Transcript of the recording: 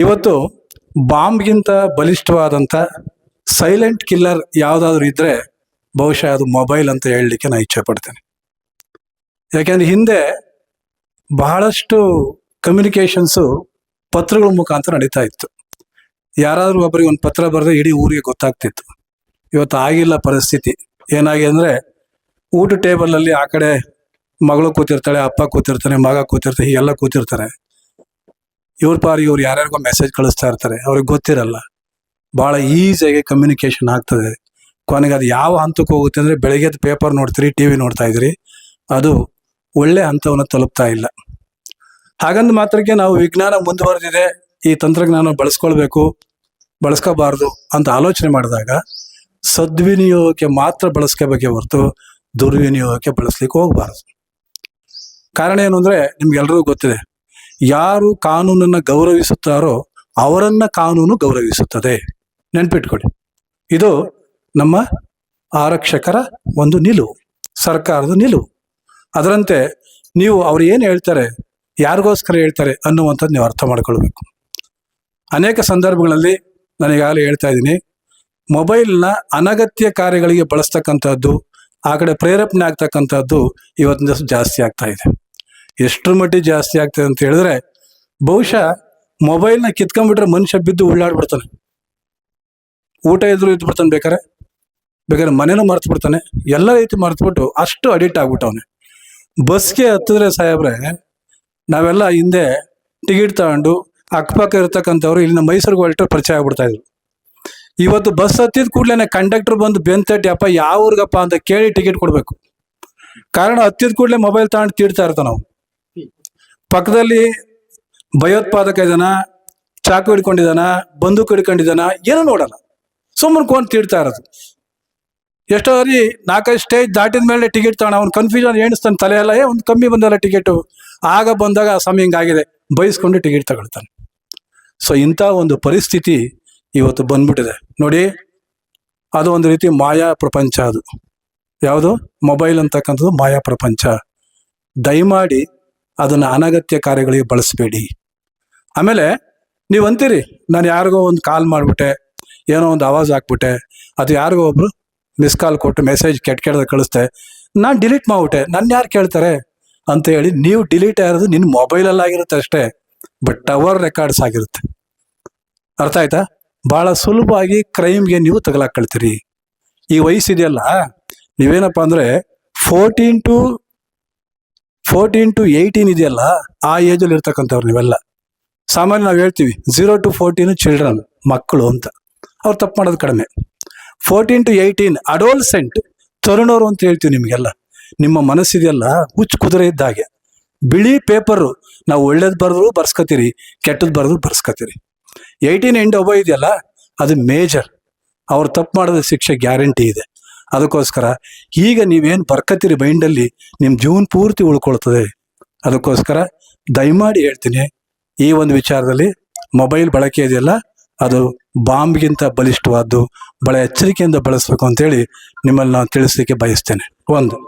ಇವತ್ತು ಬಾಂಬ್ಗಿಂತ ಬಲಿಷ್ಠವಾದಂಥ silent killer ಯಾವುದಾದ್ರೂ ಇದ್ದರೆ ಬಹುಶಃ ಅದು ಮೊಬೈಲ್ ಅಂತ ಹೇಳಲಿಕ್ಕೆ ನಾನು ಇಚ್ಛೆ ಪಡ್ತೇನೆ. ಯಾಕೆಂದರೆ ಹಿಂದೆ ಬಹಳಷ್ಟು ಕಮ್ಯುನಿಕೇಷನ್ಸು ಪತ್ರಗಳ ಮುಖಾಂತರ ನಡೀತಾ ಇತ್ತು. ಯಾರಾದರೂ ಒಬ್ಬರಿಗೆ ಒಂದು ಪತ್ರ ಬರೆದ್ರೆ ಇಡೀ ಊರಿಗೆ ಗೊತ್ತಾಗ್ತಿತ್ತು. ಇವತ್ತು ಆಗಿಲ್ಲ ಪರಿಸ್ಥಿತಿ. ಏನಾಗಿದೆ ಅಂದರೆ ಊಟ ಟೇಬಲಲ್ಲಿ ಆ ಕಡೆ ಮಗಳು ಕೂತಿರ್ತಾಳೆ, ಅಪ್ಪ ಕೂತಿರ್ತಾನೆ, ಮಗ ಕೂತಿರ್ತಾನೆ, ಹೀಗೆಲ್ಲ ಕೂತಿರ್ತಾರೆ. ಇವ್ರ ಪಾರಿ ಇವ್ರು ಯಾರ್ಯಾರಿಗೋ ಮೆಸೇಜ್ ಕಳಿಸ್ತಾ ಇರ್ತಾರೆ, ಅವ್ರಿಗೆ ಗೊತ್ತಿರಲ್ಲ. ಭಾಳ ಈಸಿಯಾಗಿ ಕಮ್ಯುನಿಕೇಷನ್ ಆಗ್ತದೆ. ಕೊನೆಗೆ ಅದು ಯಾವ ಹಂತಕ್ಕೆ ಹೋಗುತ್ತೆ ಅಂದರೆ ಬೆಳಗ್ಗೆದ್ದು ಪೇಪರ್ ನೋಡ್ತೀರಿ, ಟಿ ವಿ ನೋಡ್ತಾ ಇದ್ದೀರಿ, ಅದು ಒಳ್ಳೆ ಹಂತವನ್ನು ತಲುಪ್ತಾ ಇಲ್ಲ. ಹಾಗಂದು ಮಾತ್ರಕ್ಕೆ ನಾವು ವಿಜ್ಞಾನ ಮುಂದುವರೆದಿದೆ, ಈ ತಂತ್ರಜ್ಞಾನ ಬಳಸ್ಕೊಳ್ಬೇಕು, ಬಳಸ್ಕೋಬಾರ್ದು ಅಂತ ಆಲೋಚನೆ ಮಾಡಿದಾಗ ಸದ್ವಿನಿಯೋಗಕ್ಕೆ ಮಾತ್ರ ಬಳಸ್ಕೋಬೇಕೇ ಹೊರತು ದುರ್ವಿನಿಯೋಗಕ್ಕೆ ಬಳಸ್ಲಿಕ್ಕೆ ಹೋಗಬಾರ್ದು. ಕಾರಣ ಏನು ಅಂದರೆ ನಿಮ್ಗೆಲ್ರಿಗೂ ಗೊತ್ತಿದೆ, ಯಾರು ಕಾನೂನನ್ನು ಗೌರವಿಸುತ್ತಾರೋ ಅವರನ್ನ ಕಾನೂನು ಗೌರವಿಸುತ್ತದೆ. ನೆನ್ಪಿಟ್ಕೊಳ್ಳಿ, ಇದು ನಮ್ಮ ಆರಕ್ಷಕರ ಒಂದು ನಿಲುವು, ಸರ್ಕಾರದ ನಿಲುವು. ಅದರಂತೆ ನೀವು ಅವ್ರು ಏನು ಹೇಳ್ತಾರೆ, ಯಾರಿಗೋಸ್ಕರ ಹೇಳ್ತಾರೆ ಅನ್ನುವಂಥದ್ದು ನೀವು ಅರ್ಥ ಮಾಡ್ಕೊಳ್ಬೇಕು. ಅನೇಕ ಸಂದರ್ಭಗಳಲ್ಲಿ ನಾನೀಗಾಗಲೇ ಹೇಳ್ತಾ ಇದ್ದೀನಿ, ಮೊಬೈಲ್ನ ಅನಗತ್ಯ ಕಾರ್ಯಗಳಿಗೆ ಬಳಸ್ತಕ್ಕಂಥದ್ದು, ಆ ಕಡೆ ಪ್ರೇರೇಪಣೆ ಆಗ್ತಕ್ಕಂಥದ್ದು ಇವತ್ತಿನ ಜಾಸ್ತಿ ಆಗ್ತಾ ಇದೆ. ಎಷ್ಟರ ಮಟ್ಟಿಗೆ ಜಾಸ್ತಿ ಆಗ್ತದೆ ಅಂತ ಹೇಳಿದ್ರೆ, ಬಹುಶಃ ಮೊಬೈಲ್ನ ಕಿತ್ಕೊಂಡ್ಬಿಟ್ರೆ ಮನುಷ್ಯ ಬಿದ್ದು ಉಳ್ಳಾಡ್ಬಿಡ್ತಾನೆ. ಊಟ ಇದ್ರು ಇದ್ದು ಬಿಡ್ತಾನೆ, ಬೇಕಾದ್ರೆ ಮನೇನೂ ಮರ್ತು ಬಿಡ್ತಾನೆ, ಎಲ್ಲ ರೀತಿ ಮರ್ತ್ಬಿಟ್ಟು ಅಷ್ಟು ಅಡಿಕ್ಟ್ ಆಗ್ಬಿಟ್ಟವನೆ. ಬಸ್ಗೆ ಹತ್ತಿದ್ರೆ ಸಾಹೇಬ್ರೆ, ನಾವೆಲ್ಲ ಹಿಂದೆ ಟಿಕೆಟ್ ತಗೊಂಡು ಅಕ್ಕಪಕ್ಕ ಇರ್ತಕ್ಕಂಥವ್ರು ಇಲ್ಲಿನ ಮೈಸೂರಿಗೆ ಹೊರಟು ಪರಿಚಯ ಆಗ್ಬಿಡ್ತಾ ಇದ್ರು. ಇವತ್ತು ಬಸ್ ಹತ್ತಿದ ಕೂಡಲೇ ಕಂಡಕ್ಟರ್ ಬಂದು ಬೆಂತಟ್ಟಿ, ಅಪ್ಪ ಯಾವ ಊರಿಗಪ್ಪ ಅಂತ ಕೇಳಿ ಟಿಕೆಟ್ ಕೊಡಬೇಕು. ಕಾರಣ ಹತ್ತಿದ ಕೂಡಲೇ ಮೊಬೈಲ್ ತಗೊಂಡು ತೀಡ್ತಾ ಇರ್ತಾವ. ನಾವು ಪಕ್ಕದಲ್ಲಿ ಭಯೋತ್ಪಾದಕ ಇದಾನ, ಚಾಕು ಹಿಡ್ಕೊಂಡಿದ್ದಾನ, ಬಂದೂಕು ಹಿಡ್ಕೊಂಡಿದ್ದಾನ, ಏನೂ ನೋಡಲ್ಲ, ಸುಮ್ಮನೆ ಕೊಂಡು ತೀಡ್ತಾ ಇರೋದು. ಎಷ್ಟೋ ಸರಿ 4-5 ಸ್ಟೇಜ್ ದಾಟಿದ ಮೇಲೆ ಟಿಕೆಟ್ ತಗೋಣ, ಅವ್ನು ಕನ್ಫ್ಯೂಷನ್ ಎಣಿಸ್ತಾನೆ, ತಲೆ ಎಲ್ಲ ಒಂದು ಕಮ್ಮಿ ಬಂದಲ್ಲ ಟಿಕೆಟು, ಆಗ ಬಂದಾಗ ಸಮಯ ಹಿಂಗಾಗಿದೆ ಬೈಸ್ಕೊಂಡು ಟಿಕೆಟ್ ತಗೊಳ್ತಾನೆ. ಸೊ ಇಂಥ ಒಂದು ಪರಿಸ್ಥಿತಿ ಇವತ್ತು ಬಂದ್ಬಿಟ್ಟಿದೆ ನೋಡಿ. ಅದು ಒಂದು ರೀತಿ ಮಾಯಾ ಪ್ರಪಂಚ. ಅದು ಯಾವುದು ಮೊಬೈಲ್ ಅಂತಕ್ಕಂಥದ್ದು ಮಾಯಾ ಪ್ರಪಂಚ. ದಯಮಾಡಿ ಅದನ್ನು ಅನಗತ್ಯ ಕಾರ್ಯಗಳಿಗೆ ಬಳಸಬೇಡಿ. ಆಮೇಲೆ ನೀವು ಅಂತೀರಿ, ನಾನು ಯಾರಿಗೋ ಒಂದು ಕಾಲ್ ಮಾಡಿಬಿಟ್ಟೆ, ಏನೋ ಒಂದು ಆವಾಜ್ ಹಾಕ್ಬಿಟ್ಟೆ, ಅದು ಯಾರಿಗೋ ಒಬ್ರು ಮಿಸ್ ಕಾಲ್ ಕೊಟ್ಟು ಮೆಸೇಜ್ ಕೆಟ್ಟ ಕಳಿಸ್ತೆ, ನಾನು ಡಿಲೀಟ್ ಮಾಡ್ಬಿಟ್ಟೆ, ನನ್ನ ಯಾರು ಕೇಳ್ತಾರೆ ಅಂತ ಹೇಳಿ ನೀವು ಡಿಲೀಟ್ ಆಗಿರೋದು ನಿನ್ನ ಮೊಬೈಲಲ್ಲಾಗಿರುತ್ತೆ ಅಷ್ಟೇ, ಬಟ್ ಟವರ್ ರೆಕಾರ್ಡ್ಸ್ ಆಗಿರುತ್ತೆ. ಅರ್ಥ ಆಯ್ತಾ? ಭಾಳ ಸುಲಭವಾಗಿ ಕ್ರೈಮ್ಗೆ ನೀವು ತಗಲಾಕೊಳ್ತೀರಿ. ಈ ವಯಸ್ಸಿದೆಯಲ್ಲ, ನೀವೇನಪ್ಪ ಅಂದರೆ 14 to 18 ಇದೆಯಲ್ಲ, ಆ ಏಜಲ್ಲಿ ಇರ್ತಕ್ಕಂಥವ್ರು ನೀವೆಲ್ಲ. ಸಾಮಾನ್ಯ ನಾವು ಹೇಳ್ತೀವಿ 0 to 14 ಚಿಲ್ಡ್ರನ್, ಮಕ್ಕಳು ಅಂತ. ಅವ್ರು ತಪ್ಪು ಮಾಡೋದು ಕಡಿಮೆ. 14 to 18 ಅಡೋಲ್ಸೆಂಟ್, ತರುಣರು ಅಂತ ಹೇಳ್ತೀವಿ ನಿಮಗೆಲ್ಲ. ನಿಮ್ಮ ಮನಸ್ಸಿದೆಯಲ್ಲ ಹುಚ್ಚು ಕುದುರೆ ಇದ್ದಾಗೆ. ಬಿಳಿ ಪೇಪರು, ನಾವು ಒಳ್ಳೇದು ಬರೆದ್ರು ಬರ್ಸ್ಕೊತೀರಿ, ಕೆಟ್ಟದ್ದು ಬರೆದ್ರು ಬರ್ಸ್ಕೊತೀರಿ. 18 and above ಇದೆಯಲ್ಲ, ಅದು ಮೇಜರ್. ಅವ್ರು ತಪ್ಪು ಮಾಡೋದು ಶಿಕ್ಷೆ ಗ್ಯಾರಂಟಿ ಇದೆ. ಅದಕ್ಕೋಸ್ಕರ ಈಗ ನೀವೇನು ಬರ್ಕತ್ತೀರಿ ಮೈಂಡಲ್ಲಿ, ನಿಮ್ಮ ಜೀವನ ಪೂರ್ತಿ ಉಳ್ಕೊಳ್ತದೆ. ಅದಕ್ಕೋಸ್ಕರ ದಯಮಾಡಿ ಹೇಳ್ತೀನಿ, ಈ ಒಂದು ವಿಚಾರದಲ್ಲಿ ಮೊಬೈಲ್ ಬಳಕೆ ಇದೆಯಲ್ಲ, ಅದು ಬಾಂಬ್ಗಿಂತ ಬಲಿಷ್ಠವಾದ್ದು. ಭಾಳ ಎಚ್ಚರಿಕೆಯಿಂದ ಬಳಸಬೇಕು ಅಂತೇಳಿ ನಿಮ್ಮಲ್ಲಿ ನಾನು ತಿಳಿಸ್ಲಿಕ್ಕೆ ಬಯಸ್ತೇನೆ. ಒಂದು